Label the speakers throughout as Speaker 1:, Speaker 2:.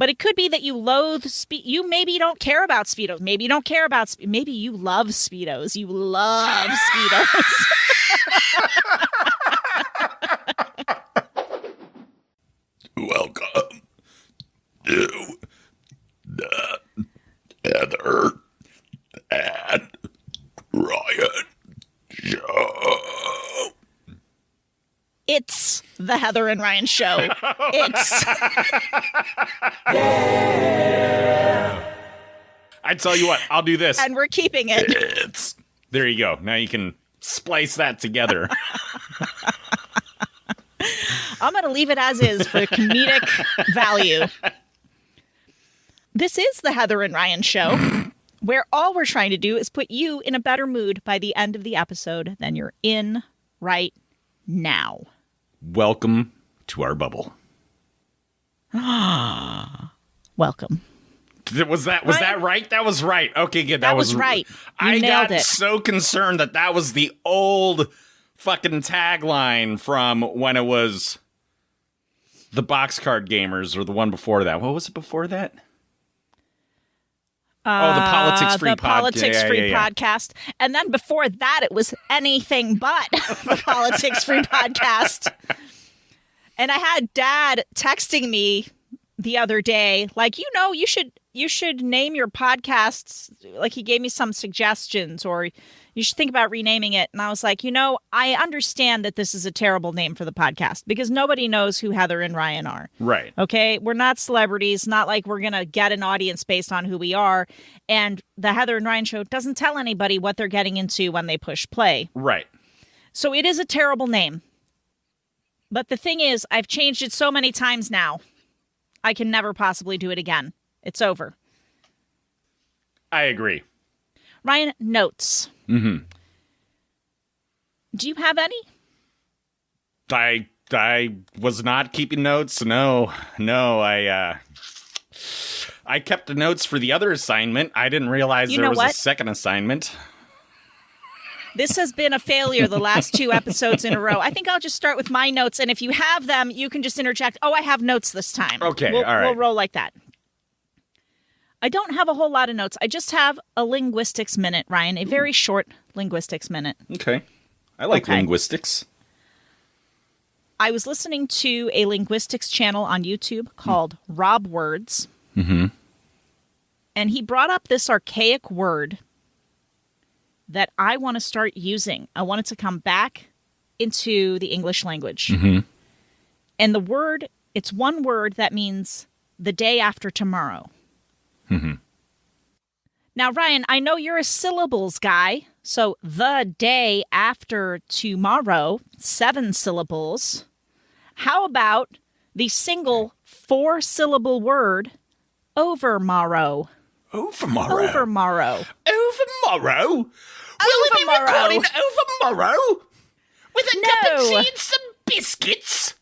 Speaker 1: But it could be that you loathe you maybe don't care about Speedos. Maybe you don't care about maybe you love Speedos. You love Speedos.
Speaker 2: Welcome to the Heather and Ryan Show.
Speaker 1: It's the Heather and Ryan Show. It's...
Speaker 3: Yeah. I tell you what, I'll do this.
Speaker 1: And we're keeping it.
Speaker 3: There you go. Now you can splice that together.
Speaker 1: I'm going to leave it as is for comedic value. This is the Heather and Ryan Show, where all we're trying to do is put you in a better mood by the end of the episode than you're in right now.
Speaker 3: Welcome to our bubble.
Speaker 1: Welcome.
Speaker 3: Was that right? That was right. Okay, good.
Speaker 1: That was right. You nailed it.
Speaker 3: So concerned that was the old fucking tagline from when it was the Boxcard Gamers or the one before that. What was it before that? The Politics Free
Speaker 1: Podcast. And then before that, it was anything but the Politics Free Podcast. And I had Dad texting me the other day, like, you should name your podcasts. Like, he gave me some suggestions, or you should think about renaming it. And I was like, I understand that this is a terrible name for the podcast because nobody knows who Heather and Ryan are.
Speaker 3: Right.
Speaker 1: Okay. We're not celebrities. Not like we're going to get an audience based on who we are. And the Heather and Ryan Show doesn't tell anybody what they're getting into when they push play.
Speaker 3: Right.
Speaker 1: So it is a terrible name. But the thing is, I've changed it so many times now. I can never possibly do it again. It's over.
Speaker 3: I agree.
Speaker 1: Ryan, notes.
Speaker 3: Mm-hmm.
Speaker 1: Do you have any?
Speaker 3: I was not keeping notes. No. I kept the notes for the other assignment. I didn't realize there was a second assignment.
Speaker 1: This has been a failure the last 2 episodes in a row. I think I'll just start with my notes, and if you have them, you can just interject. Oh, I have notes this time.
Speaker 3: Okay, all right.
Speaker 1: We'll roll like that. I don't have a whole lot of notes. I just have a linguistics minute, Ryan, a very short linguistics minute.
Speaker 3: Okay. I like linguistics.
Speaker 1: I was listening to a linguistics channel on YouTube called Rob Words.
Speaker 3: Mm-hmm.
Speaker 1: And he brought up this archaic word that I want to start using. I want it to come back into the English language.
Speaker 3: Mm-hmm.
Speaker 1: And the word, it's one word that means the day after tomorrow.
Speaker 3: Mm-hmm.
Speaker 1: Now, Ryan, I know you're a syllables guy, so the day after tomorrow, 7 syllables. How about the single 4-syllable word overmorrow?
Speaker 2: Overmorrow?
Speaker 1: Overmorrow.
Speaker 2: Overmorrow? Will we be recording overmorrow? With a cup of tea and some biscuits?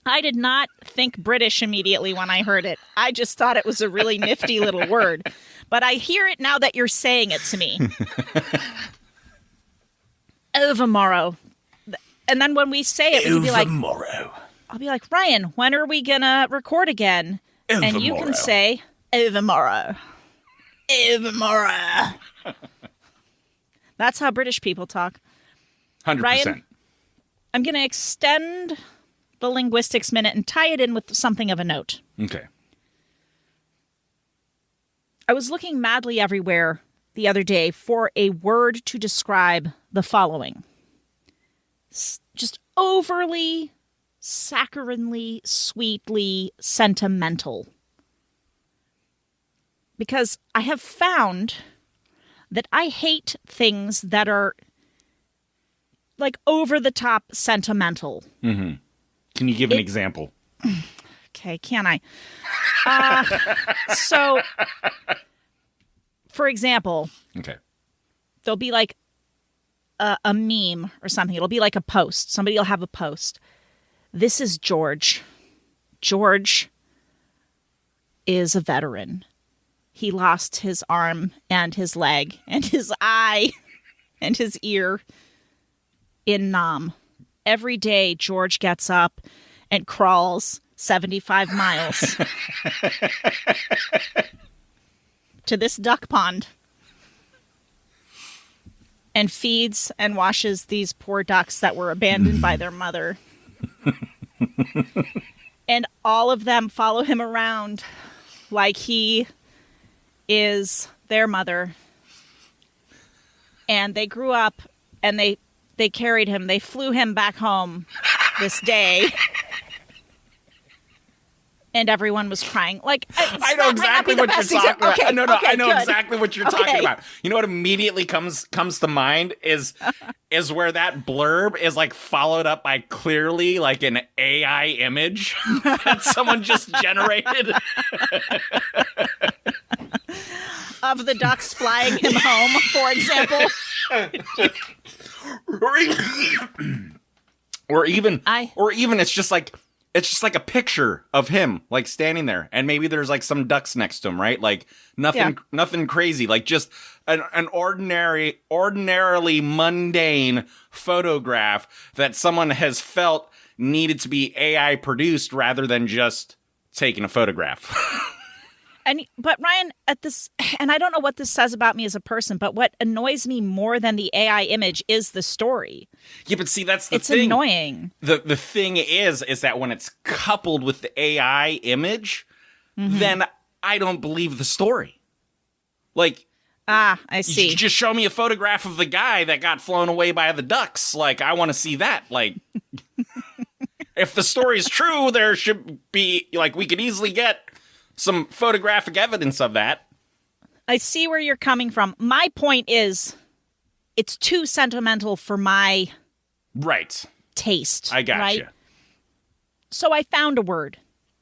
Speaker 1: I did not think British immediately when I heard it. I just thought it was a really nifty little word. But I hear it now that you're saying it to me. Overmorrow. And then when we say it, we'll be like, I'll be like, Ryan, when are we going to record again? And you can say, overmorrow. Overmorrow. That's how British people talk.
Speaker 3: 100%.
Speaker 1: Ryan, I'm going to extend the linguistics minute and tie it in with something of a note.
Speaker 3: Okay.
Speaker 1: I was looking madly everywhere the other day for a word to describe the following. Just overly, saccharinely, sweetly sentimental. Because I have found that I hate things that are like over the top sentimental.
Speaker 3: Mm-hmm. Can you give an example?
Speaker 1: Okay, can I? So, for example,
Speaker 3: okay,
Speaker 1: there'll be like a meme or something. It'll be like a post. Somebody will have a post. This is George. George is a veteran. He lost his arm and his leg and his eye and his ear in Nam. Every day, George gets up and crawls 75 miles to this duck pond and feeds and washes these poor ducks that were abandoned by their mother. And all of them follow him around like he is their mother. And they grew up and they carried him. They flew him back home this day. And everyone was crying. Like,
Speaker 3: I know exactly what you're talking about.
Speaker 1: Okay,
Speaker 3: I know
Speaker 1: good.
Speaker 3: exactly what you're talking about. You know what immediately comes to mind is where that blurb is like followed up by clearly like an AI image that someone just generated
Speaker 1: of the ducks flying him home, for example.
Speaker 3: or even it's just like a picture of him like standing there, and maybe there's like some ducks next to him, right? Like nothing crazy, like just an ordinarily mundane photograph that someone has felt needed to be AI produced rather than just taking a photograph.
Speaker 1: But Ryan, and I don't know what this says about me as a person, but what annoys me more than the AI image is the story.
Speaker 3: Yeah, but see, that's the thing.
Speaker 1: It's annoying.
Speaker 3: The thing is that when it's coupled with the AI image, then I don't believe the story. Like,
Speaker 1: I see.
Speaker 3: You just show me a photograph of the guy that got flown away by the ducks. Like, I want to see that. Like, if the story is true, there should be, like, we could easily get some photographic evidence of that.
Speaker 1: I see where you're coming from. My point is, it's too sentimental for my taste.
Speaker 3: I got
Speaker 1: right?
Speaker 3: you.
Speaker 1: So I found a word.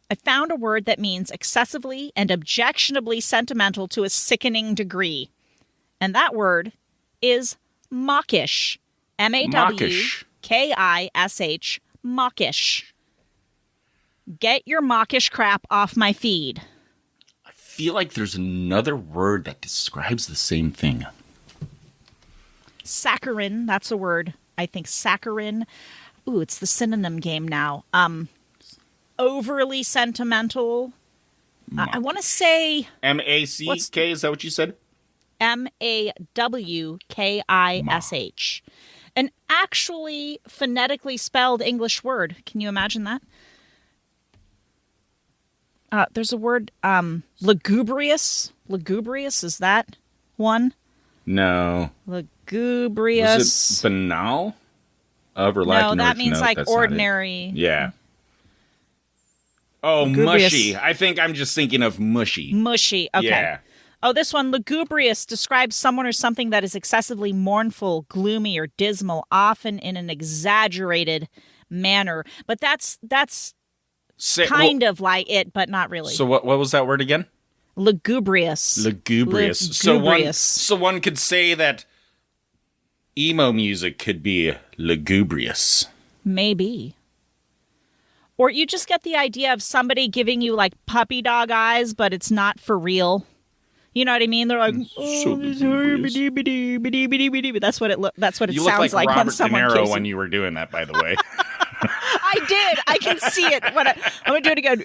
Speaker 1: That means excessively and objectionably sentimental to a sickening degree. And that word is mawkish. MAWKISH. Mawkish. Get your mawkish crap off my feed.
Speaker 3: I feel like there's another word that describes the same thing.
Speaker 1: Saccharine, that's a word. I think saccharine. Ooh, it's the synonym game now. Overly sentimental. I want to say
Speaker 3: MACK, is that what you said?
Speaker 1: MAWKISH. An actually phonetically spelled English word. Can you imagine that? There's a word, lugubrious. Lugubrious, is that one?
Speaker 3: No.
Speaker 1: Lugubrious.
Speaker 3: Was it banal? Of or lacking?
Speaker 1: No, that means like ordinary.
Speaker 3: Yeah. Oh,
Speaker 1: Lugubrious.
Speaker 3: mushy. I think I'm just thinking of mushy.
Speaker 1: Mushy, okay.
Speaker 3: Yeah.
Speaker 1: Oh, this one, lugubrious, describes someone or something that is excessively mournful, gloomy, or dismal, often in an exaggerated manner. But that's kind of like it, but not really.
Speaker 3: So what was that word again?
Speaker 1: Lugubrious.
Speaker 3: Lugubrious. So one could say that emo music could be lugubrious.
Speaker 1: Maybe. Or you just get the idea of somebody giving you like puppy dog eyes, but it's not for real. You know what I mean? They're like, that's what it sounds like when someone
Speaker 3: Robert De Niro
Speaker 1: kisses.
Speaker 3: when you were doing that, by the way.
Speaker 1: I did. I can see it. I'm going to do it again.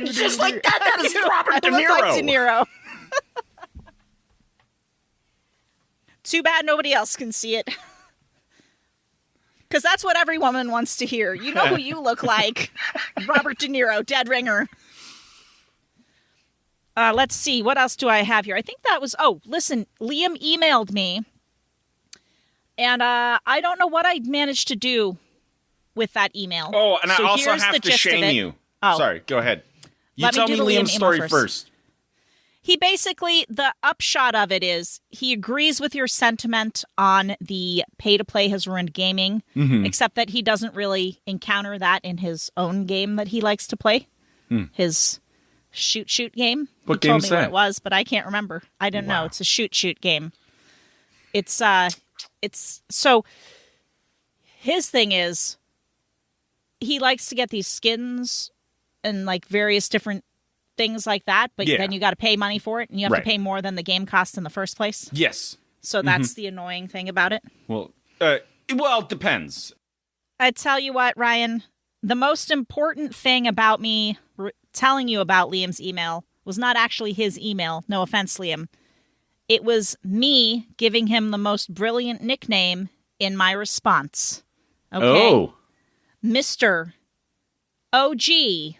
Speaker 3: Just like that. That is Robert De Niro.
Speaker 1: I look like De Niro. Too bad nobody else can see it. Because that's what every woman wants to hear. You know who you look like. Robert De Niro, dead ringer. Let's see. What else do I have here? I think that was... Oh, listen. Liam emailed me. And I don't know what I managed to do with that email.
Speaker 3: Oh, and
Speaker 1: so
Speaker 3: I also
Speaker 1: here's
Speaker 3: have
Speaker 1: the
Speaker 3: to
Speaker 1: gist
Speaker 3: shame
Speaker 1: of it.
Speaker 3: you.
Speaker 1: Oh.
Speaker 3: Sorry, go ahead. You
Speaker 1: Let me
Speaker 3: tell
Speaker 1: do
Speaker 3: me
Speaker 1: the Liam
Speaker 3: Liam's
Speaker 1: email
Speaker 3: story
Speaker 1: first.
Speaker 3: first.
Speaker 1: He basically, the upshot of it is, he agrees with your sentiment on the pay-to-play has ruined gaming, except that he doesn't really encounter that in his own game that he likes to play. His shoot game.
Speaker 3: What
Speaker 1: he told
Speaker 3: game's
Speaker 1: me what
Speaker 3: that?
Speaker 1: it was, but I can't remember. I didn't know. It's a shoot game. It's so his thing is, he likes to get these skins and like various different things like that, but then you got to pay money for it, and you have to pay more than the game cost in the first place.
Speaker 3: Yes.
Speaker 1: So that's the annoying thing about it.
Speaker 3: Well, it depends.
Speaker 1: I tell you what, Ryan, the most important thing about me telling you about Liam's email was not actually his email. No offense, Liam. It was me giving him the most brilliant nickname in my response. Okay?
Speaker 3: Oh.
Speaker 1: Mr. OG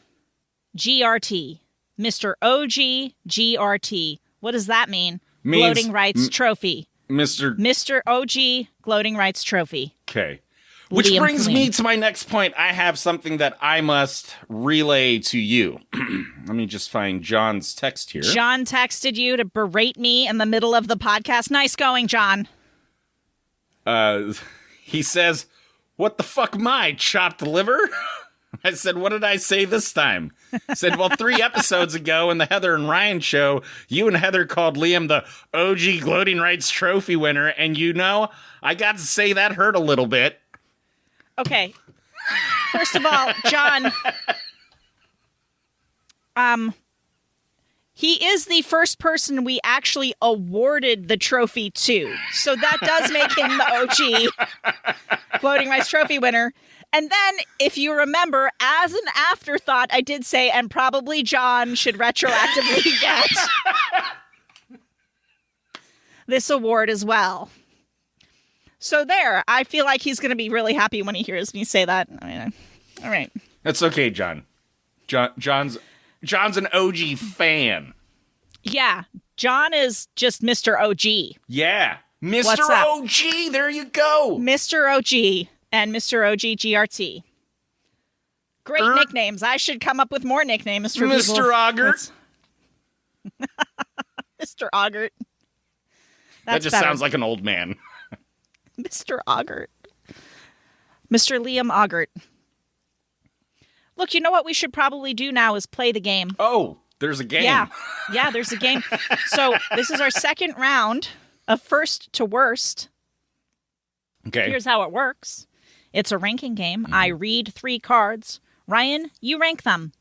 Speaker 1: GRT. Mr. OG GRT. What does that mean? Gloating Rights Trophy.
Speaker 3: Mr.
Speaker 1: OG Gloating Rights Trophy.
Speaker 3: Okay. Which
Speaker 1: Liam
Speaker 3: brings
Speaker 1: Queen.
Speaker 3: me to my next point. I have something that I must relay to you. Let me just find John's text here.
Speaker 1: John texted you to berate me in the middle of the podcast. Nice going, John.
Speaker 3: He says, "What the fuck am I, chopped liver?" I said, "What did I say this time?" He said, "Well, 3 episodes ago in the Heather and Ryan show, you and Heather called Liam the OG Gloating Rights Trophy winner, and I got to say that hurt a little bit."
Speaker 1: Okay. First of all, John, he is the first person we actually awarded the trophy to. So that does make him the OG Gloating Rights Trophy winner. And then, if you remember, as an afterthought, I did say, and probably John should retroactively get this award as well. So there, I feel like he's going to be really happy when he hears me say that. All right.
Speaker 3: That's okay, John. John's an OG fan.
Speaker 1: Yeah, John is just Mr. OG.
Speaker 3: Yeah. Mr.
Speaker 1: What's up?
Speaker 3: OG, there you go.
Speaker 1: Mr. OG and Mr. OG GRT. Great nicknames. I should come up with more nicknames for people.
Speaker 3: Mr. Augert.
Speaker 1: Mr. Augert.
Speaker 3: That just sounds like an old man.
Speaker 1: Mr. Augert. Mr. Liam Augert. Look, you know what we should probably do now is play the game.
Speaker 3: Oh, there's a game.
Speaker 1: Yeah, there's a game. So this is our second round of first to worst.
Speaker 3: Okay.
Speaker 1: Here's how it works. It's a ranking game. I read 3 cards. Ryan, you rank them.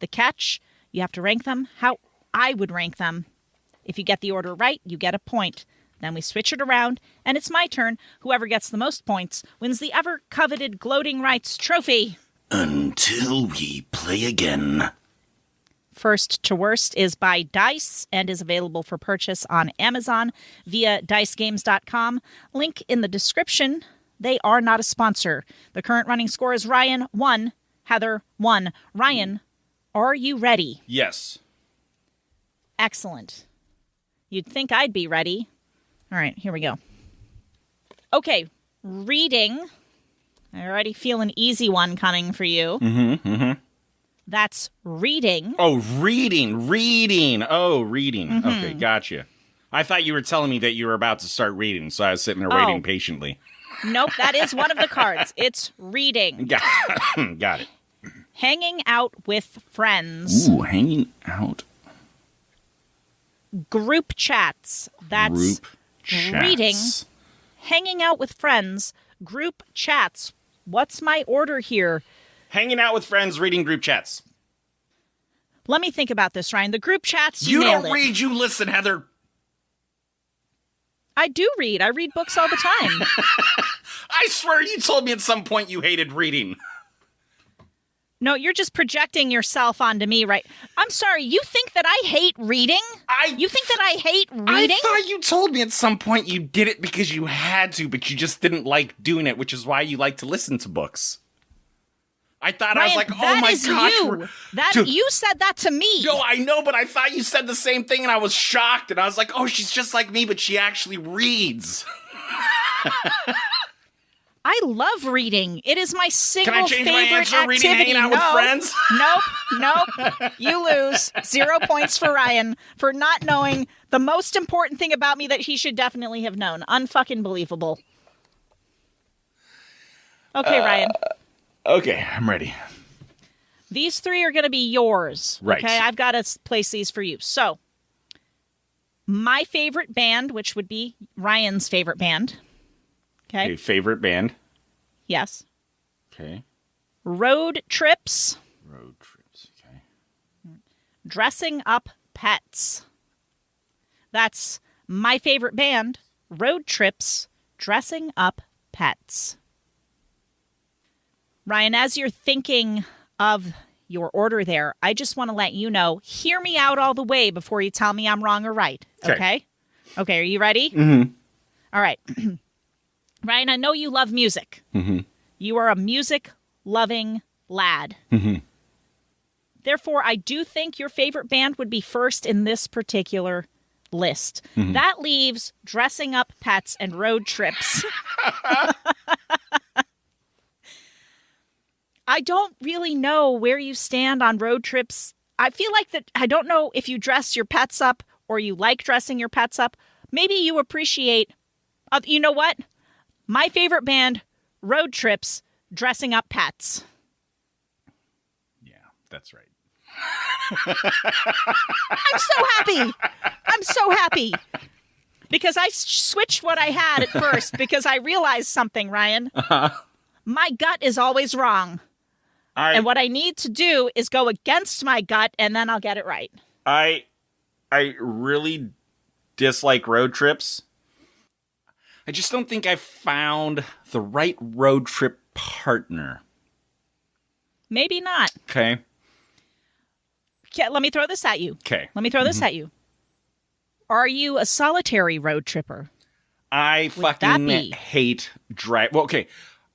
Speaker 1: The catch, you have to rank them how I would rank them. If you get the order right, you get a point. Then we switch it around, and it's my turn. Whoever gets the most points wins the ever-coveted Gloating Rights Trophy.
Speaker 2: Until we play again.
Speaker 1: First to Worst is by Dice and is available for purchase on Amazon via dicegames.com. Link in the description. They are not a sponsor. The current running score is Ryan 1, Heather 1. Ryan, are you ready?
Speaker 3: Yes.
Speaker 1: Excellent. You'd think I'd be ready. All right, here we go. Okay, reading. I already feel an easy one coming for you. That's reading.
Speaker 3: Oh, reading. Oh, reading. Okay, gotcha. I thought you were telling me that you were about to start reading, so I was sitting there waiting patiently.
Speaker 1: Nope, that is one of the cards. It's reading.
Speaker 3: Got it.
Speaker 1: Hanging out with friends.
Speaker 3: Ooh, hanging out.
Speaker 1: Group chats. That's
Speaker 3: Group chats.
Speaker 1: reading. Hanging out with friends. Group chats. What's my order here?
Speaker 3: Hanging out with friends, reading group chats.
Speaker 1: Let me think about this, Ryan. The group chats,
Speaker 3: You
Speaker 1: nailed
Speaker 3: don't
Speaker 1: it.
Speaker 3: read, you listen, Heather.
Speaker 1: I do read. I read books all the time.
Speaker 3: I swear you told me at some point you hated reading.
Speaker 1: No, you're just projecting yourself onto me, right? I'm sorry. You think that I hate reading? You think that I hate reading?
Speaker 3: I thought you told me at some point you did it because you had to, but you just didn't like doing it, which is why you like to listen to books. I thought
Speaker 1: Ryan,
Speaker 3: I was like, oh my gosh.
Speaker 1: You said that to me.
Speaker 3: Yo, I know, but I thought you said the same thing and I was shocked and I was like, oh, she's just like me, but she actually reads.
Speaker 1: I love reading. It is my single
Speaker 3: Can I change
Speaker 1: favorite
Speaker 3: my answer?
Speaker 1: activity.
Speaker 3: Reading, hanging out with friends?
Speaker 1: Nope. You lose. 0 points for Ryan for not knowing the most important thing about me that he should definitely have known. Unfucking believable. Okay, Ryan.
Speaker 3: Okay, I'm ready.
Speaker 1: These 3 are going to be yours.
Speaker 3: Right.
Speaker 1: Okay, I've got to place these for you. So, my favorite band, which would be Ryan's favorite band. Okay.
Speaker 3: Favorite band.
Speaker 1: Yes.
Speaker 3: Okay.
Speaker 1: Road trips.
Speaker 3: Road trips. Okay.
Speaker 1: Dressing up pets. That's my favorite band. Road trips. Dressing up pets. Ryan, as you're thinking of your order there, I just want to let you know, hear me out all the way before you tell me I'm wrong or right. Okay? Okay, are you ready?
Speaker 3: Mm-hmm.
Speaker 1: All right. Ryan, I know you love music.
Speaker 3: Mm-hmm.
Speaker 1: You are a music-loving lad.
Speaker 3: Mm-hmm.
Speaker 1: Therefore, I do think your favorite band would be first in this particular list.
Speaker 3: Mm-hmm.
Speaker 1: That leaves dressing up pets and road trips. I don't really know where you stand on road trips. I feel like that I don't know if you dress your pets up or you like dressing your pets up. Maybe you appreciate, you know what? My favorite band, road trips, dressing up pets.
Speaker 3: Yeah, that's right.
Speaker 1: I'm so happy. I'm so happy. Because I switched what I had at first because I realized something, Ryan. My gut is always wrong. And what I need to do is go against my gut, and then I'll get it right.
Speaker 3: I really dislike road trips. I just don't think I've found the right road trip partner.
Speaker 1: Maybe not.
Speaker 3: Okay.
Speaker 1: Let me throw this at you.
Speaker 3: Okay.
Speaker 1: Let me throw this at you. Are you a solitary road tripper?
Speaker 3: I fucking hate drive. Well, okay.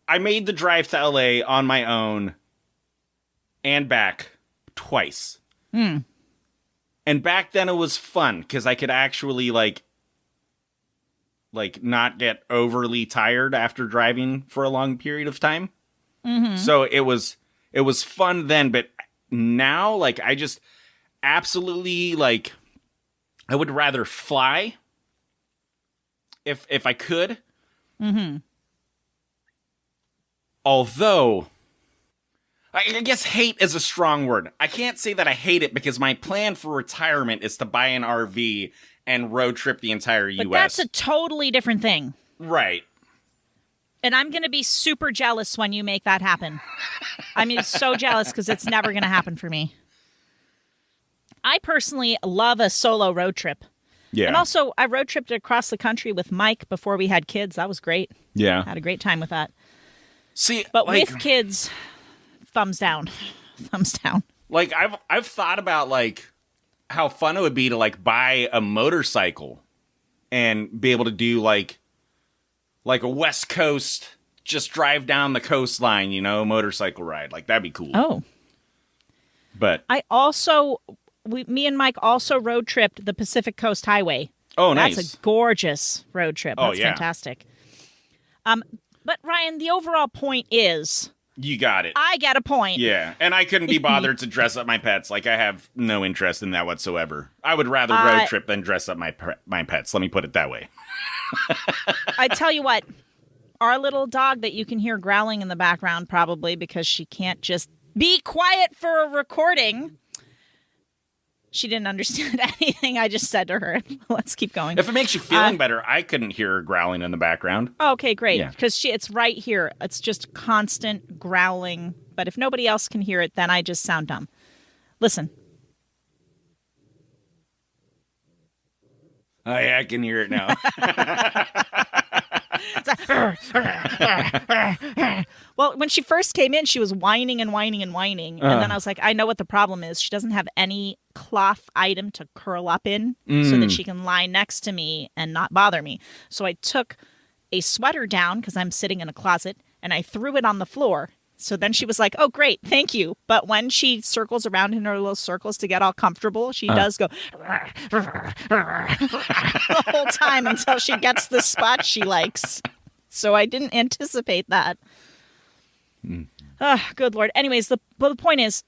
Speaker 3: I made the drive to LA on my own and back twice. And back then it was fun because I could actually like not get overly tired after driving for a long period of time. Mm-hmm. So it was fun then, but now like I just absolutely like I would rather fly if I could.
Speaker 1: Mm-hmm.
Speaker 3: Although I guess hate is a strong word. I can't say that I hate it because my plan for retirement is to buy an RV and road trip the entire U.S.
Speaker 1: But that's a totally different thing.
Speaker 3: Right.
Speaker 1: And I'm going to be super jealous when you make that happen. I mean, so jealous because it's never going to happen for me. I personally love a solo road trip.
Speaker 3: Yeah.
Speaker 1: And also, I road tripped across the country with Mike before we had kids. That was great.
Speaker 3: Yeah.
Speaker 1: I had a great time with that.
Speaker 3: See,
Speaker 1: but
Speaker 3: like,
Speaker 1: with kids, thumbs down. Thumbs down.
Speaker 3: Like, I've thought about, like, how fun it would be to, like, buy a motorcycle and be able to do, like a West Coast, just drive down the coastline, you know, motorcycle ride. Like, that'd be cool.
Speaker 1: Oh.
Speaker 3: But
Speaker 1: I also, me and Mike also road tripped the Pacific Coast Highway.
Speaker 3: Oh, nice.
Speaker 1: That's a gorgeous road trip. That's fantastic. But Ryan, the overall point is...
Speaker 3: You got it.
Speaker 1: I get a point.
Speaker 3: Yeah, and I couldn't be bothered to dress up my pets. Like, I have no interest in that whatsoever. I would rather road trip than dress up my pets. Let me put it that way.
Speaker 1: I tell you what, our little dog that you can hear growling in the background probably because she can't just be quiet for a recording. She didn't understand anything I just said to her. Let's keep going.
Speaker 3: If it makes you feeling better, I couldn't hear her growling in the background.
Speaker 1: Okay, great. Because it's right here. It's just constant growling. But if nobody else can hear it, then I just sound dumb. Listen.
Speaker 3: Oh, yeah, I can hear it now.
Speaker 1: Well, when she first came in, she was whining and whining and whining. And then I was like, I know what the problem is. She doesn't have any cloth item to curl up in so that she can lie next to me and not bother me. So I took a sweater down because I'm sitting in a closet and I threw it on the floor. So then she was like, oh, great, thank you. But when she circles around in her little circles to get all comfortable, she does go the whole time until she gets the spot she likes. So I didn't anticipate that. Oh, good Lord. Anyways, the point is,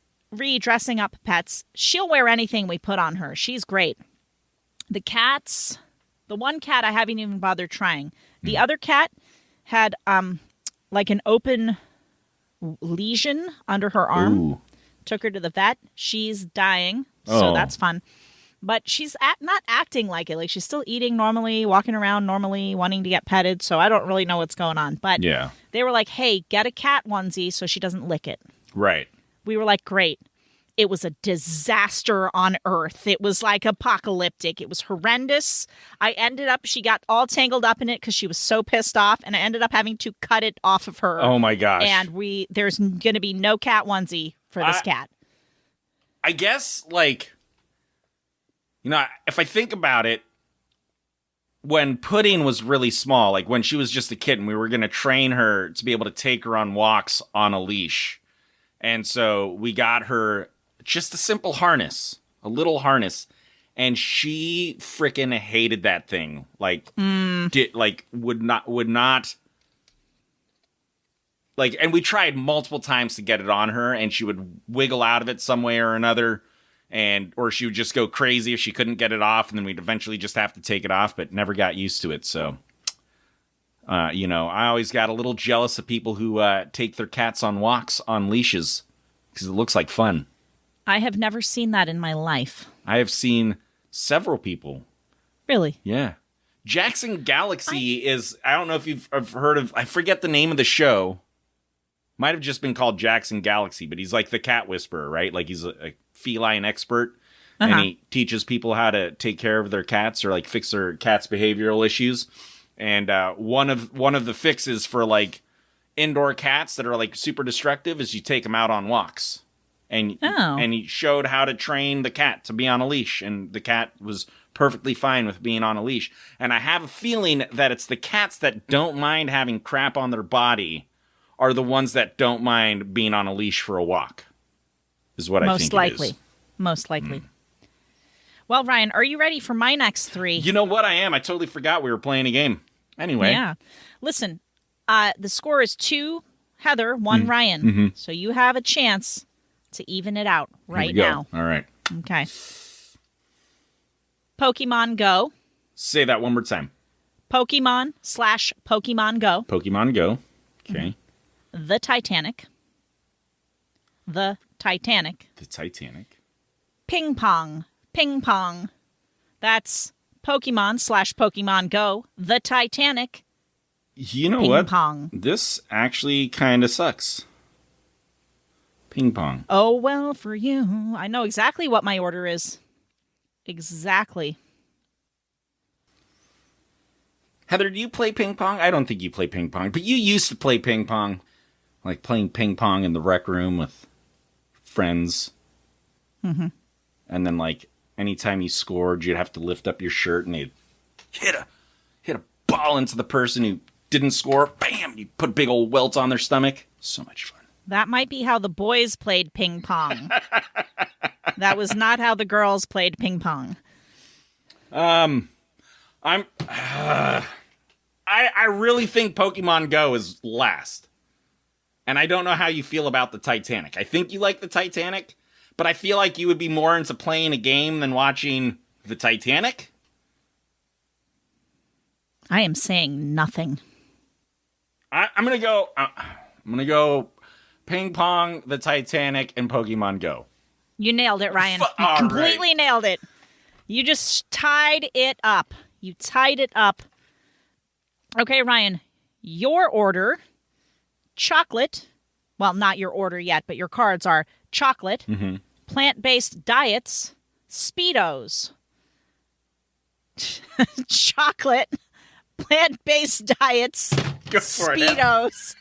Speaker 1: dressing up pets. She'll wear anything we put on her. She's great. The cats, the one cat I haven't even bothered trying. The other cat had like an open lesion under her arm. Ooh. Took her to the vet. She's dying, so that's fun. But she's not acting like it. Like, she's still eating normally, walking around normally, wanting to get petted. So I don't really know what's going on. But they were like, hey, get a cat onesie so she doesn't lick it.
Speaker 3: Right.
Speaker 1: We were like, great. it was a disaster on Earth. It was like apocalyptic. It was horrendous. She got all tangled up in it because she was so pissed off, and I ended up having to cut it off of her.
Speaker 3: Oh my gosh.
Speaker 1: And there's going to be no cat onesie for this cat.
Speaker 3: I guess, like, if I think about it, when Pudding was really small, like when she was just a kitten, we were going to train her to be able to take her on walks on a leash. And so we got her just a simple harness, a little harness. And she freaking hated that thing. Like, would not. Like, and we tried multiple times to get it on her, and she would wiggle out of it some way or another. Or she would just go crazy if she couldn't get it off, and then we'd eventually just have to take it off, but never got used to it. So, I always got a little jealous of people who take their cats on walks on leashes, because it looks like fun.
Speaker 1: I have never seen that in my life.
Speaker 3: I have seen several people.
Speaker 1: Really?
Speaker 3: Yeah. Jackson Galaxy is, I don't know if you've heard of, I forget the name of the show. Might have just been called Jackson Galaxy, but he's like the cat whisperer, right? Like he's a feline expert, and he teaches people how to take care of their cats or like fix their cats' behavioral issues. And one of the fixes for like indoor cats that are like super destructive is you take them out on walks. And he showed how to train the cat to be on a leash, and the cat was perfectly fine with being on a leash. And I have a feeling that it's the cats that don't mind having crap on their body are the ones that don't mind being on a leash for a walk, is what I think it is.
Speaker 1: Most likely. Well, Ryan, are you ready for my next three?
Speaker 3: You know what? I am. I totally forgot we were playing a game. Anyway.
Speaker 1: Yeah. Listen, the score is 2 Heather, 1 Ryan. Mm-hmm. So you have a chance to even it out right now.
Speaker 3: All right.
Speaker 1: Okay. Pokemon Go.
Speaker 3: Say that one more time.
Speaker 1: Pokemon/Pokemon Go.
Speaker 3: Pokemon Go. Okay.
Speaker 1: Mm-hmm. The Titanic. The Titanic.
Speaker 3: The Titanic.
Speaker 1: Ping Pong. Ping Pong. That's Pokemon/Pokemon Go. The Titanic.
Speaker 3: You know
Speaker 1: Ping
Speaker 3: what?
Speaker 1: Pong.
Speaker 3: This actually kind of sucks. Ping pong.
Speaker 1: Oh, well, for you. I know exactly what my order is. Exactly.
Speaker 3: Heather, do you play ping pong? I don't think you play ping pong, but you used to play ping pong. Like playing ping pong in the rec room with friends.
Speaker 1: Mm-hmm.
Speaker 3: And then, like, anytime you scored, you'd have to lift up your shirt and you'd hit a ball into the person who didn't score. Bam! You put a big old welt on their stomach. So much fun.
Speaker 1: That might be how the boys played ping pong. That was not how the girls played ping pong.
Speaker 3: I really think Pokemon Go is last. And I don't know how you feel about the Titanic. I think you like the Titanic, but I feel like you would be more into playing a game than watching the Titanic.
Speaker 1: I am saying nothing.
Speaker 3: I'm gonna go ping pong, the Titanic, and Pokemon Go.
Speaker 1: You nailed it, Ryan. You completely nailed it. You just tied it up. You tied it up. Okay, Ryan, your order, chocolate. Well, not your order yet, but your cards are chocolate, plant-based diets, Speedos. Chocolate, plant-based diets,
Speaker 3: Go for
Speaker 1: Speedos.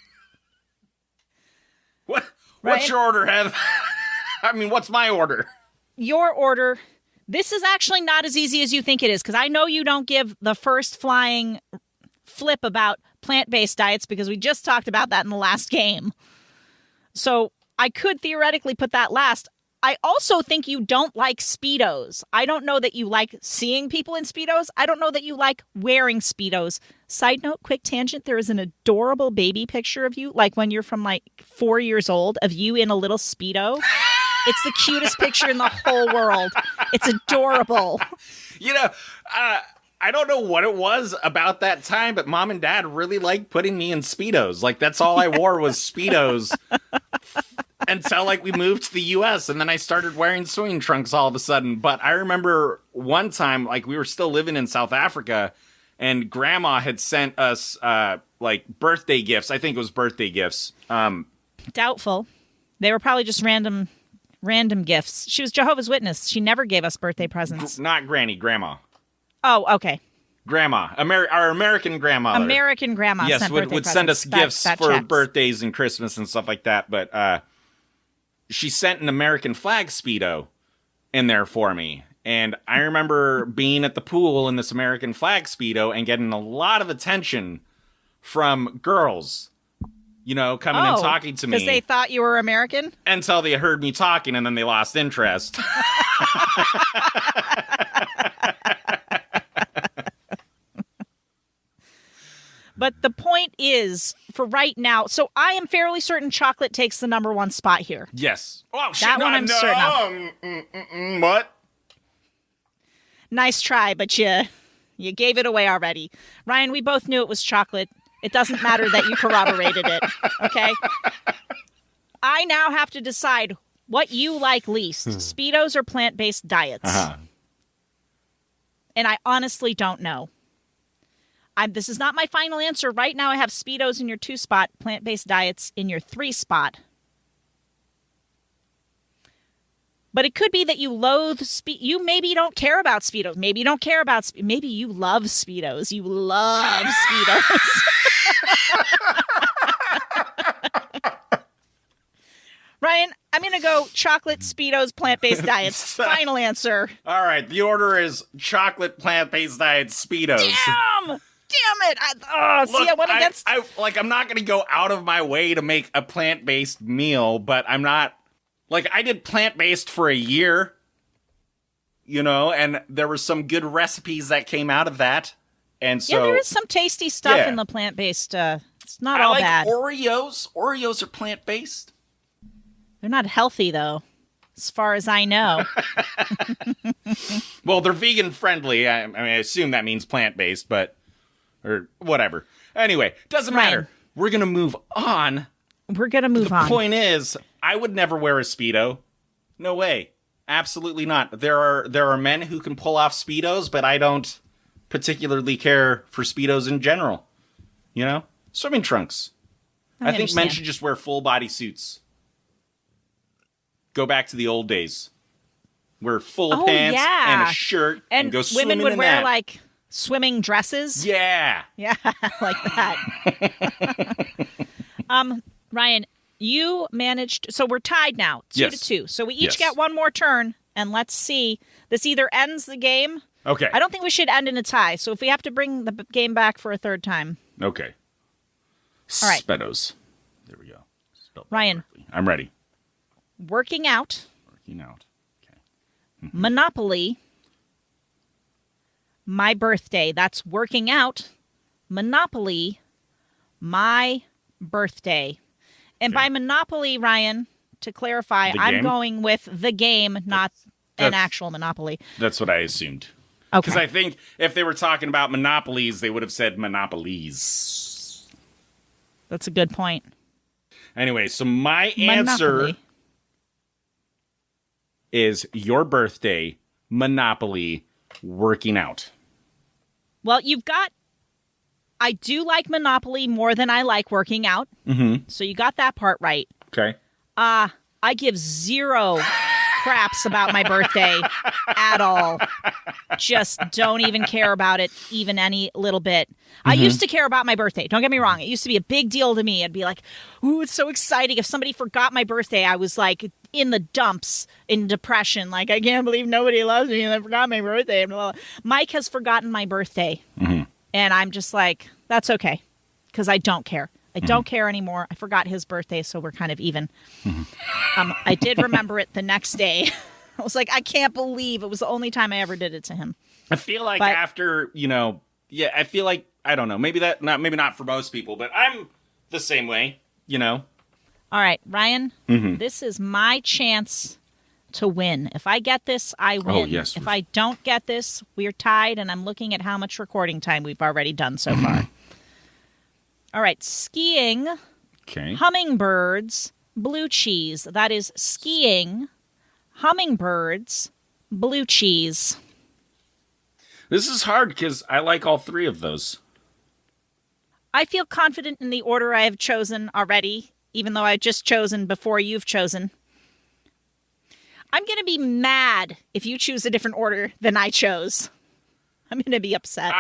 Speaker 3: What's
Speaker 1: Ryan?
Speaker 3: your order, Heath? I mean, what's my order?
Speaker 1: Your order. This is actually not as easy as you think it is, because I know you don't give the first flying flip about plant-based diets, because we just talked about that in the last game. So I could theoretically put that last. I also think you don't like Speedos. I don't know that you like seeing people in Speedos. I don't know that you like wearing Speedos. Side note, quick tangent, there is an adorable baby picture of you, like when you're from like 4 years old, of you in a little Speedo. It's the cutest picture in the whole world. It's adorable.
Speaker 2: You know, I don't know what it was about that time, but Mom and Dad really liked putting me in Speedos. Like, that's all I wore was Speedos until, like, we moved to the U.S., and then I started wearing swimming trunks all of a sudden. But I remember one time, like, we were still living in South Africa, and Grandma had sent us, like, birthday gifts. I think it was birthday gifts.
Speaker 1: Doubtful. They were probably just random Random gifts. She was Jehovah's Witness. She never gave us birthday presents.
Speaker 2: Not Granny, Grandma.
Speaker 1: Oh, okay.
Speaker 2: Grandma. Our American grandmother.
Speaker 1: American grandma
Speaker 2: yes,
Speaker 1: sent
Speaker 2: would send us gifts for
Speaker 1: checks.
Speaker 2: birthdays and Christmas and stuff like that. But she sent an American flag Speedo in there for me. And I remember being at the pool in this American flag Speedo and getting a lot of attention from girls, coming and talking to me.
Speaker 1: Because they thought you were American?
Speaker 2: Until they heard me talking and then they lost interest.
Speaker 1: But the point is, for right now, so I am fairly certain chocolate takes the number one spot here.
Speaker 2: Yes. Oh, shit,
Speaker 1: that one I'm certain of.
Speaker 2: What?
Speaker 1: Nice try, but you gave it away already. Ryan, we both knew it was chocolate. It doesn't matter that you corroborated it, okay? I now have to decide what you like least, Speedos or plant-based diets.
Speaker 2: Uh-huh.
Speaker 1: And I honestly don't know. This is not my final answer. Right now I have Speedos in your 2 spot, plant-based diets in your 3 spot. But it could be that you loathe you maybe don't care about Speedos. Maybe you don't care about maybe you love Speedos. You love Speedos. Ryan, I'm going to go chocolate, Speedos, plant-based diets. Final answer.
Speaker 2: All right, the order is chocolate, plant-based diets, Speedos.
Speaker 1: Damn it. I went against...
Speaker 2: I'm not going to go out of my way to make a plant-based meal, but I'm not... I did plant-based for a year, and there were some good recipes that came out of that. And so...
Speaker 1: Yeah, there is some tasty stuff in the plant-based... it's not all bad.
Speaker 2: Oreos. Oreos are plant-based.
Speaker 1: They're not healthy, though, as far as I know.
Speaker 2: Well, they're vegan-friendly. I assume that means plant-based, or whatever. Anyway, doesn't matter. We're going to move on. The point is, I would never wear a Speedo. No way. Absolutely not. There are men who can pull off Speedos, but I don't particularly care for Speedos in general. Swimming trunks. I think men should just wear full body suits. Go back to the old days. Wear full pants and a shirt and go swimming in that.
Speaker 1: And women would wear, swimming dresses?
Speaker 2: Yeah.
Speaker 1: Yeah, like that. Ryan, you managed... So we're tied now, 2-2. So we each get one more turn, and let's see. This either ends the game...
Speaker 2: Okay.
Speaker 1: I don't think we should end in a tie, so if we have to bring the game back for a third time...
Speaker 2: Okay.
Speaker 1: All right.
Speaker 2: Speedos. There we go.
Speaker 1: Ryan.
Speaker 2: Correctly. I'm ready.
Speaker 1: Working out.
Speaker 2: Okay.
Speaker 1: Monopoly. My birthday. That's working out. Monopoly. My birthday. And by Monopoly, Ryan, to clarify, I'm going with the game, not an actual Monopoly.
Speaker 2: That's what I assumed.
Speaker 1: Okay.
Speaker 2: Because I think if they were talking about monopolies, they would have said monopolies.
Speaker 1: That's a good point.
Speaker 2: Anyway, so my answer is your birthday, Monopoly, working out.
Speaker 1: Well, I do like Monopoly more than I like working out.
Speaker 2: Mm-hmm.
Speaker 1: So you got that part right.
Speaker 2: Okay.
Speaker 1: I give zero craps about my birthday at all. Just don't even care about it even any little bit. Mm-hmm. I used to care about my birthday. Don't get me wrong. It used to be a big deal to me. I'd be like, ooh, it's so exciting. If somebody forgot my birthday, I was like in the dumps, in depression. Like, I can't believe nobody loves me and I forgot my birthday. Mike has forgotten my birthday.
Speaker 2: Mm-hmm.
Speaker 1: And I'm just like, that's okay, because I don't care. I don't care anymore. I forgot his birthday, so we're kind of even. Mm-hmm. I did remember it the next day. I was like, I can't believe it was the only time I ever did it to him.
Speaker 2: I feel like after, I feel like, I don't know, maybe not for most people, but I'm the same way, All
Speaker 1: right, Ryan, This is my chance to win. If I get this, I win.
Speaker 2: Oh, yes.
Speaker 1: If I don't get this, we're tied, and I'm looking at how much recording time we've already done so far. All right, skiing, hummingbirds, blue cheese. That is skiing, hummingbirds, blue cheese.
Speaker 2: This is hard because I like all three of those.
Speaker 1: I feel confident in the order I have chosen already, even though I've just chosen before you've chosen. I'm going to be mad if you choose a different order than I chose. I'm going to be upset.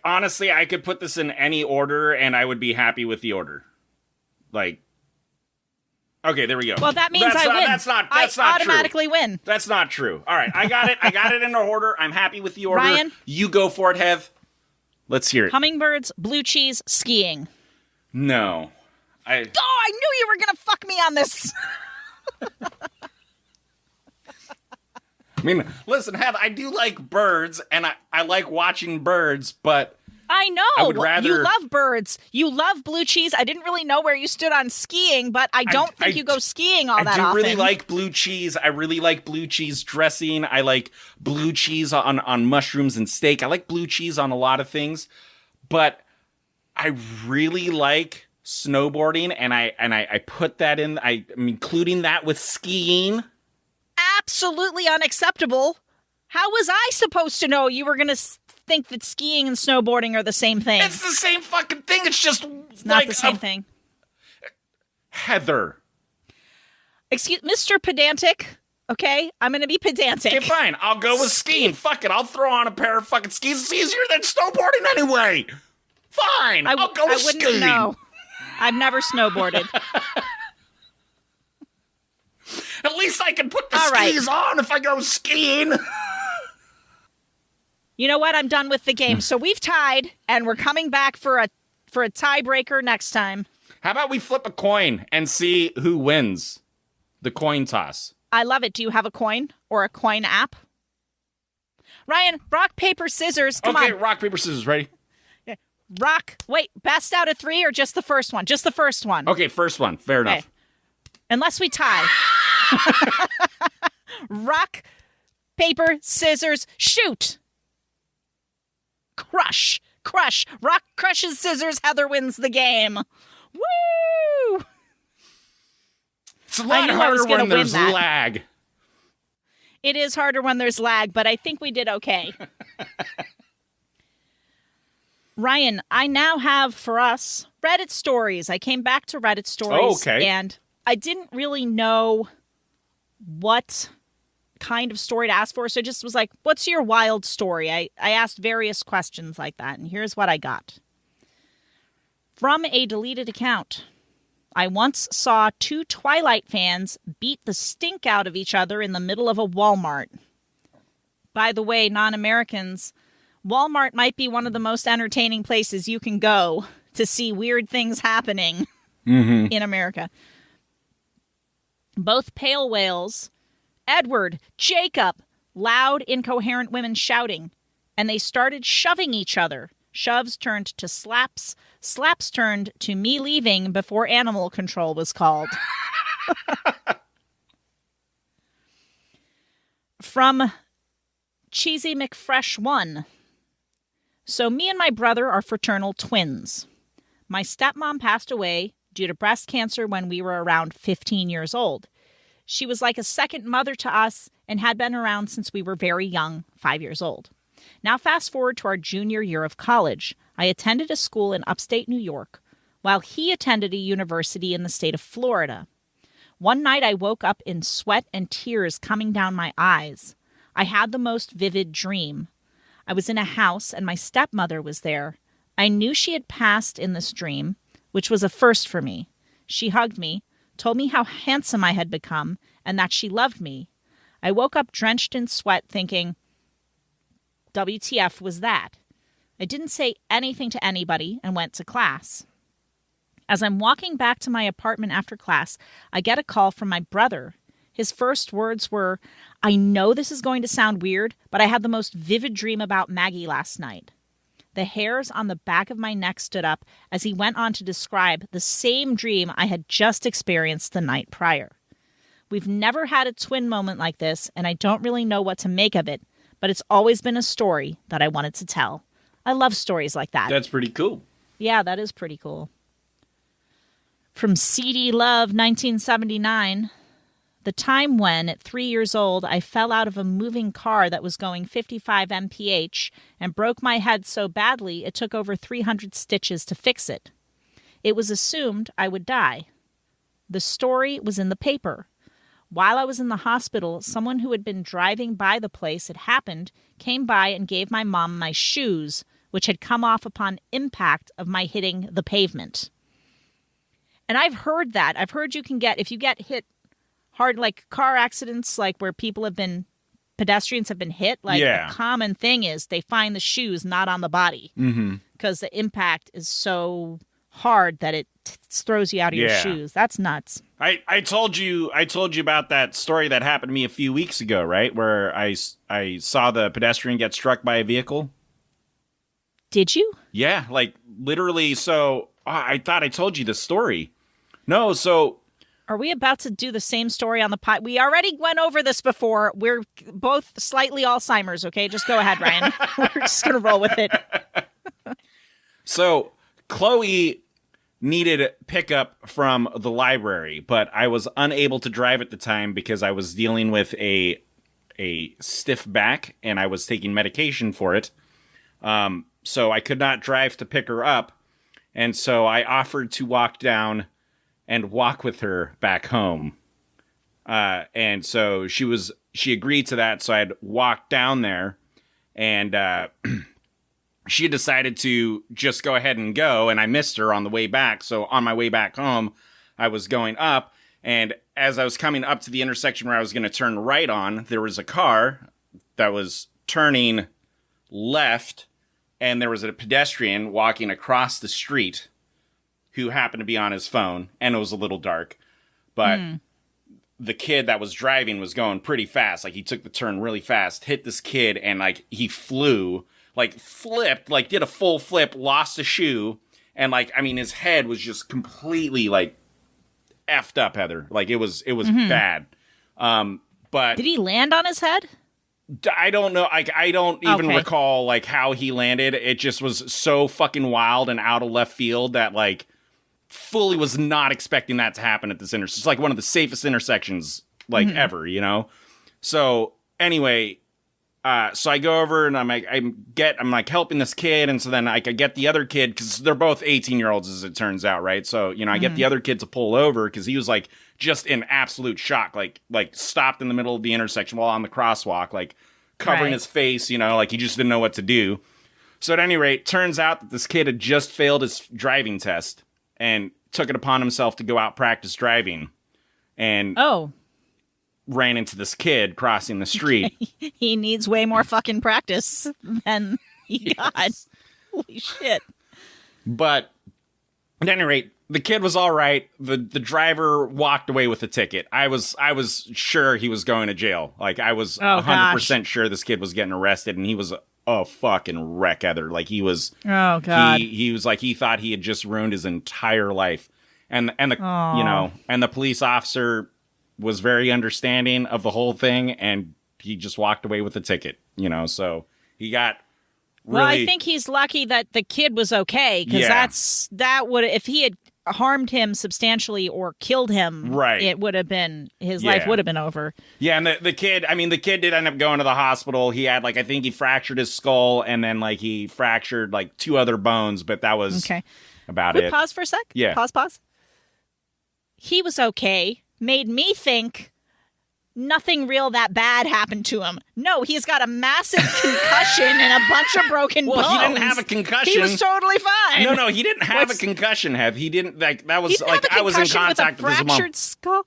Speaker 2: Honestly, I could put this in any order and I would be happy with the order. Like, okay, there we go.
Speaker 1: Well, that means I win.
Speaker 2: That's not
Speaker 1: I automatically
Speaker 2: true.
Speaker 1: win.
Speaker 2: That's not true. All right, I got it. I got it in order. I'm happy with the order.
Speaker 1: Ryan?
Speaker 2: You go for it, Hev. Let's hear it.
Speaker 1: Hummingbirds, blue cheese, skiing.
Speaker 2: No.
Speaker 1: I knew you were going to fuck me on this.
Speaker 2: I mean, listen, Hev, I do like birds, and I like watching birds, but
Speaker 1: I know.
Speaker 2: I would rather...
Speaker 1: You love birds. You love blue cheese. I didn't really know where you stood on skiing, but I don't think you go skiing all that often.
Speaker 2: I do really like blue cheese. I really like blue cheese dressing. I like blue cheese on mushrooms and steak. I like blue cheese on a lot of things, but I really like snowboarding, and I put that in. I'm including that with skiing.
Speaker 1: Absolutely unacceptable. How was I supposed to know you were going to think that skiing and snowboarding are the same thing?
Speaker 2: It's the same fucking thing. It's just
Speaker 1: it's not the same thing.
Speaker 2: Heather.
Speaker 1: Excuse Mr. Pedantic. Okay, I'm going to be pedantic.
Speaker 2: Okay, fine. I'll go with skiing. Fuck it. I'll throw on a pair of fucking skis. It's easier than snowboarding anyway. Fine. I'll go with skiing. I wouldn't know.
Speaker 1: I've never snowboarded.
Speaker 2: At least I can put the skis on if I go skiing.
Speaker 1: You know what? I'm done with the game. So we've tied, and we're coming back for a tiebreaker next time.
Speaker 2: How about we flip a coin and see who wins the coin toss?
Speaker 1: I love it. Do you have a coin or a coin app? Ryan, rock, paper, scissors. Come on.
Speaker 2: Okay, rock, paper, scissors. Ready?
Speaker 1: Yeah. Rock. Wait, best out of 3 or just the first one? Just the first one.
Speaker 2: Okay, first one. Fair enough.
Speaker 1: Unless we tie. Rock, paper, scissors, shoot. Crush. Rock crushes scissors. Heather wins the game. Woo!
Speaker 2: It's a lot harder when there's lag.
Speaker 1: It is harder when there's lag, but I think we did okay. Ryan, I now have for us Reddit stories. I came back to Reddit stories, and I didn't really know what kind of story to ask for, so I just was like, what's your wild story? I asked various questions like that, and here's what I got. From a deleted account. I once saw 2 Twilight fans beat the stink out of each other in the middle of a Walmart. By the way, non-Americans, Walmart might be one of the most entertaining places you can go to see weird things happening in America. Both pale whales, Edward, Jacob, loud, incoherent women shouting, and they started shoving each other. Shoves turned to slaps. Slaps turned to me leaving before animal control was called. From Cheesy McFresh 1. So me and my brother are fraternal twins. My stepmom passed away due to breast cancer when we were around 15 years old. She was like a second mother to us and had been around since we were very young, 5 years old. Now fast forward to our junior year of college. I attended a school in upstate New York, while he attended a university in the state of Florida. One night I woke up in sweat and tears coming down my eyes. I had the most vivid dream. I was in a house and my stepmother was there. I knew she had passed in this dream, which was a first for me. She hugged me, told me how handsome I had become, and that she loved me. I woke up drenched in sweat thinking, WTF was that? I didn't say anything to anybody and went to class. As I'm walking back to my apartment after class, I get a call from my brother. His first words were, I know this is going to sound weird, but I had the most vivid dream about Maggie last night. The hairs on the back of my neck stood up as he went on to describe the same dream I had just experienced the night prior. We've never had a twin moment like this, and I don't really know what to make of it, but it's always been a story that I wanted to tell. I love stories like that.
Speaker 2: That's pretty cool.
Speaker 1: Yeah, that is pretty cool. From CD Love 1979, the time when, at 3 years old, I fell out of a moving car that was going 55 mph and broke my head so badly it took over 300 stitches to fix it. It was assumed I would die. The story was in the paper. While I was in the hospital, someone who had been driving by the place it happened came by and gave my mom my shoes, which had come off upon impact of my hitting the pavement. And I've heard that. I've heard you can get, if you get hit hard, like car accidents, like where pedestrians have been hit, like a common thing is they find the shoes not on the body because the impact is so hard that it throws you out of your shoes. That's nuts.
Speaker 3: I told you about that story that happened to me a few weeks ago, right? Where I saw the pedestrian get struck by a vehicle.
Speaker 1: Did you?
Speaker 3: Yeah, like literally. So I thought I told you the story. No, so
Speaker 1: are we about to do the same story on the pod? We already went over this before. We're both slightly Alzheimer's, okay? Just go ahead, Ryan. We're just going to roll with it.
Speaker 3: So Chloe needed pickup from the library, but I was unable to drive at the time because I was dealing with a stiff back and I was taking medication for it. So I could not drive to pick her up. And so I offered to walk down and walk with her back home. And so she agreed to that. So I'd walk down there and, she decided to just go ahead and go, and I missed her on the way back. So on my way back home, I was going up, and as I was coming up to the intersection where I was going to turn right on, there was a car that was turning left, and there was a pedestrian walking across the street who happened to be on his phone, and it was a little dark. But the kid that was driving was going pretty fast. Like, he took the turn really fast, hit this kid, and, like, he flew, like, flipped, like, did a full flip, lost a shoe, and, like, I mean, his head was just completely, like, effed up, Heather. Like, it was bad. But
Speaker 1: did he land on his head?
Speaker 3: I don't know. Like, I don't even recall, like, how he landed. It just was so fucking wild and out of left field that, like, fully was not expecting that to happen at this intersection. It's, like, one of the safest intersections, like, ever, you know? So, anyway, so I go over and I'm like helping this kid, and so then I could get the other kid, because they're both 18-year-olds as it turns out, right? So, you know, I get the other kid to pull over because he was like just in absolute shock, like stopped in the middle of the intersection while on the crosswalk, like covering his face, you know, like he just didn't know what to do. So at any rate, turns out that this kid had just failed his driving test and took it upon himself to go out practice driving, and ran into this kid crossing the street.
Speaker 1: He needs way more fucking practice than he got. Holy shit.
Speaker 3: But at any rate, the kid was all right. The driver walked away with a ticket. I was sure he was going to jail. Like, I was 100% sure this kid was getting arrested, and he was a fucking wreck, Heather. Like, he was. Oh God. He was like, he thought he had just ruined his entire life, and the you know, and the police officer was very understanding of the whole thing, and he just walked away with a ticket, you know, so he got really...
Speaker 1: Well, I think he's lucky that the kid was okay, because that would, if he had harmed him substantially or killed him, it would have been, his life would have been over.
Speaker 3: Yeah, and the kid did end up going to the hospital. He had, like, I think he fractured his skull, and then, like, he fractured, like, 2 other bones, but that was about it.
Speaker 1: Pause for a sec?
Speaker 3: Yeah.
Speaker 1: Pause. He was okay. Made me think nothing real that bad happened to him. No, he's got a massive concussion and a bunch of broken bones.
Speaker 3: Well, he didn't have a concussion.
Speaker 1: He was totally fine.
Speaker 3: No, he didn't have a concussion, Hev. He didn't, like, that was, like, I was in contact with his mom.
Speaker 1: Fractured skull?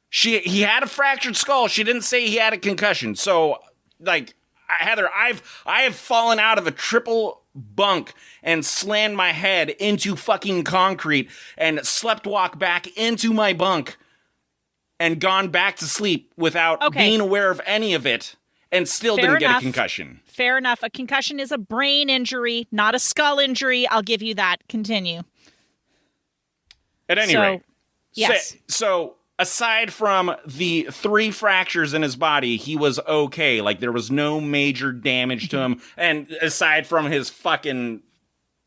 Speaker 3: He had a fractured skull. She didn't say he had a concussion. So, like, Heather, I have fallen out of a triple bunk and slammed my head into fucking concrete and slept walk back into my bunk and gone back to sleep without being aware of any of it, and still didn't get a concussion.
Speaker 1: Fair enough. A concussion is a brain injury, not a skull injury. I'll give you that. Continue.
Speaker 3: At any rate.
Speaker 1: Yes.
Speaker 3: So aside from the 3 fractures in his body, he was okay. Like, there was no major damage to him. And aside from his fucking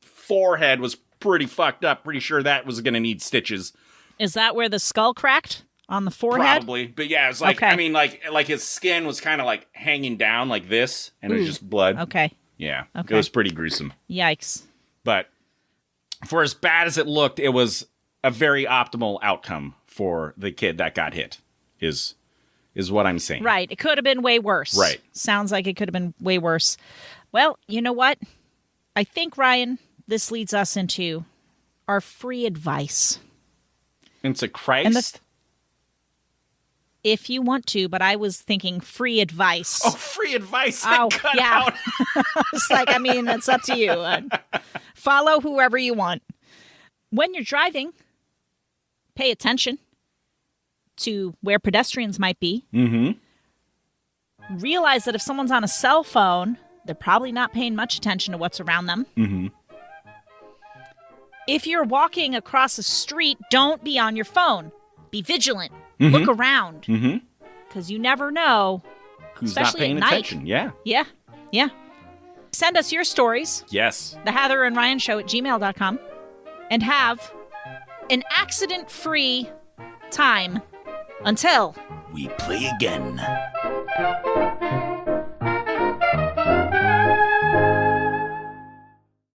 Speaker 3: forehead was pretty fucked up. Pretty sure that was going to need stitches.
Speaker 1: Is that where the skull cracked? On the forehead?
Speaker 3: Probably. But yeah, it's like, I mean, like his skin was kind of like hanging down like this, and it was just blood.
Speaker 1: Okay.
Speaker 3: Yeah. Okay. It was pretty gruesome.
Speaker 1: Yikes.
Speaker 3: But for as bad as it looked, it was a very optimal outcome for the kid that got hit. Is what I'm saying.
Speaker 1: Right. It could have been way worse.
Speaker 3: Right.
Speaker 1: Sounds like it could have been way worse. Well, you know what? I think, Ryan, this leads us into our free advice.
Speaker 3: Into Christ?
Speaker 1: If you want to, but I was thinking free advice.
Speaker 3: Oh, free advice.
Speaker 1: Cut out. It's like, I mean, it's up to you. Follow whoever you want. When you're driving, pay attention to where pedestrians might be.
Speaker 3: Mm-hmm.
Speaker 1: Realize that if someone's on a cell phone, they're probably not paying much attention to what's around them.
Speaker 3: Mm-hmm.
Speaker 1: If you're walking across a street, don't be on your phone. Be vigilant. Mm-hmm. Look around. Because you never know.
Speaker 3: Who's not paying attention? Yeah.
Speaker 1: Yeah. Send us your stories.
Speaker 3: Yes.
Speaker 1: The Heather and Ryan Show at gmail.com. And have an accident-free time until
Speaker 3: we play again.